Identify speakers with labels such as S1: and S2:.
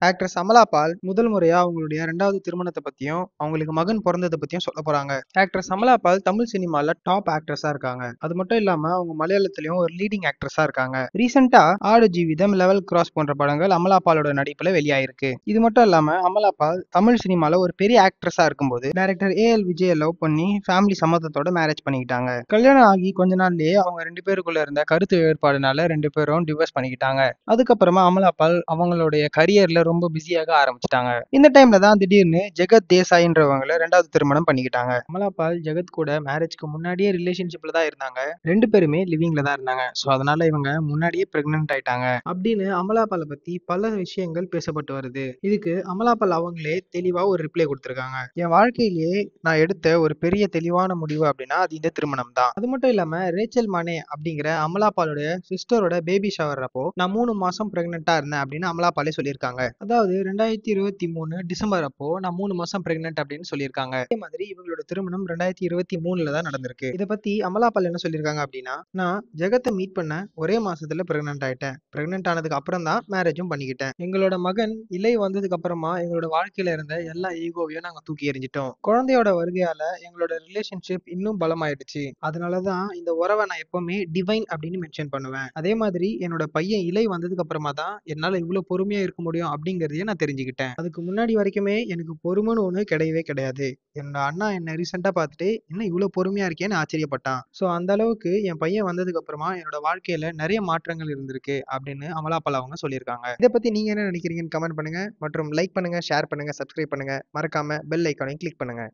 S1: Actress Amala பால் முதல் முறையா அவங்களுடைய 2வது திருமணத்தை பத்தியும் அவங்களுக்கு மகன் பொறந்ததை பத்தியும் சொல்ல போறாங்க. ஆக்ட்ரஸ் அமலா பால் தமிழ் சினிமால டாப் ஆக்ட்ரஸா இருக்காங்க. அது மட்டும் இல்லாம அவங்க மலையாளத்திலயும் ஒரு லீடிங் ஆக்ட்ரஸா இருக்காங்க. ரீசெண்டா ஆடு ஜீவிதம், லெவல் கிராஸ் போன்ற படங்கள் அமலா பாலோட நடிப்புல வெளியாயிருக்கு. இது மட்டும் இல்லாம அமலா பால் தமிழ் சினிமால ஒரு பெரிய ஆக்ட்ரஸா இருக்கும்போது டைரக்டர் ஏஎல் விஜய லவ் பண்ணி ஃபேமிலி சம்மதத்தோட மேரேஜ் பண்ணிக்கிட்டாங்க. கல்யாணம் ஆகி கொஞ்ச நாள்லயே அவங்க 2 பேருக்குள்ள இருந்த கருத்து வேறுபாடுனால 2 பேரும் டிவோர்ஸ் பண்ணிக்கிட்டாங்க. அதுக்கப்புறமா அமலா பால் அவங்களுடைய கரியர்ல ரொம்ப பிஸியாக ஆரம்பிச்சிட்டாங்க. இந்த டைம்ல தான் திடீர்னு ஜெகத் தேசாயின்றவங்கள 2வது திருமணம் பண்ணிக்கிட்டாங்க. அமலா பால் ஜெகத் கூட மேரேஜ்க்கு முன்னாடியே ரிலேஷன்ஷிப்ல தான் இருந்தாங்க. 2 பேருமே லிவிங்ல தான் இருந்தாங்க. சோ அதனால இவங்க முன்னாடியே பிரெக்னன்ட் ஆயிட்டாங்க அப்படின்னு அமலா பாலை பத்தி பல விஷயங்கள் பேசப்பட்டு வருது. இதுக்கு அமலா பால் அவங்களே தெளிவா ஒரு ரிப்ளை கொடுத்திருக்காங்க. என் வாழ்க்கையிலேயே நான் எடுத்த ஒரு பெரிய தெளிவான முடிவு அப்படின்னா அது இந்த திருமணம் தான். அது மட்டும் இல்லாம ரேச்சல் மானே அப்படிங்கிற அமலா பாலுடைய சிஸ்டரோட பேபி ஷவர் அப்போ நான் 3 மாசம் பிரெக்னெண்டா இருந்தேன் அப்படின்னு அமலா பாலே சொல்லியிருக்காங்க. அதாவது 2023 டிசம்பர் அப்போ நான் 3 மாசம் பிரெக்னென்ட் அப்படின்னு சொல்லியிருக்காங்க. அதே மாதிரி இவங்களோட திருமணம் 2023 தான் நடந்திருக்கு. இதை பத்தி அமலா பால் என்ன சொல்லியிருக்காங்க அப்படின்னா, நான் ஜெகத்தை மீட் பண்ண ஒரே மாசத்துல பிரெக்னென்ட் ஆயிட்டேன். பிரெக்னென்ட் ஆனதுக்கு அப்புறம் தான் மேரேஜும் பண்ணிக்கிட்டேன். எங்களோட மகன் இலை வந்ததுக்கு அப்புறமா எங்களோட வாழ்க்கையில இருந்த எல்லா ஈகோவையும் நாங்க தூக்கி எறிஞ்சிட்டோம். குழந்தையோட வருகையால எங்களோட ரிலேஷன்ஷிப் இன்னும் பலமாயிடுச்சு. அதனாலதான் இந்த உறவை நான் எப்பவுமே டிவைன் அப்படின்னு மென்ஷன் பண்ணுவேன். அதே மாதிரி என்னோட பையன் இலை வந்ததுக்கு அப்புறமா தான் என்னால இவ்வளவு பொறுமையா இருக்க முடியும் அப்படிங்கறதையும் நான் தெரிஞ்சுக்கிட்டேன். அதுக்கு முன்னாடி வரைக்குமே எனக்கு பொறுமைன்னு ஒண்ணு கிடையவே கிடையாது. என்னோட அண்ணா என்ன ரீசெண்டா பார்த்துட்டு என்ன இவ்வளவு பொறுமையா இருக்கேன்னு ஆச்சரியப்பட்டான். சோ அந்த அளவுக்கு என் பையன் வந்ததுக்கு அப்புறமா என்னோட வாழ்க்கையில நிறைய மாற்றங்கள் இருந்திருக்கு அப்படின்னு அமலாபால் அவங்க சொல்லியிருக்காங்க. இதை பத்தி நீங்க என்ன நினைக்கிறீங்கன்னு கமெண்ட் பண்ணுங்க மற்றும் லைக் பண்ணுங்க, ஷேர் பண்ணுங்க, சப்ஸ்கிரைப் பண்ணுங்க, மறக்காம பெல் ஐக்கானையும் கிளிக் பண்ணுங்க.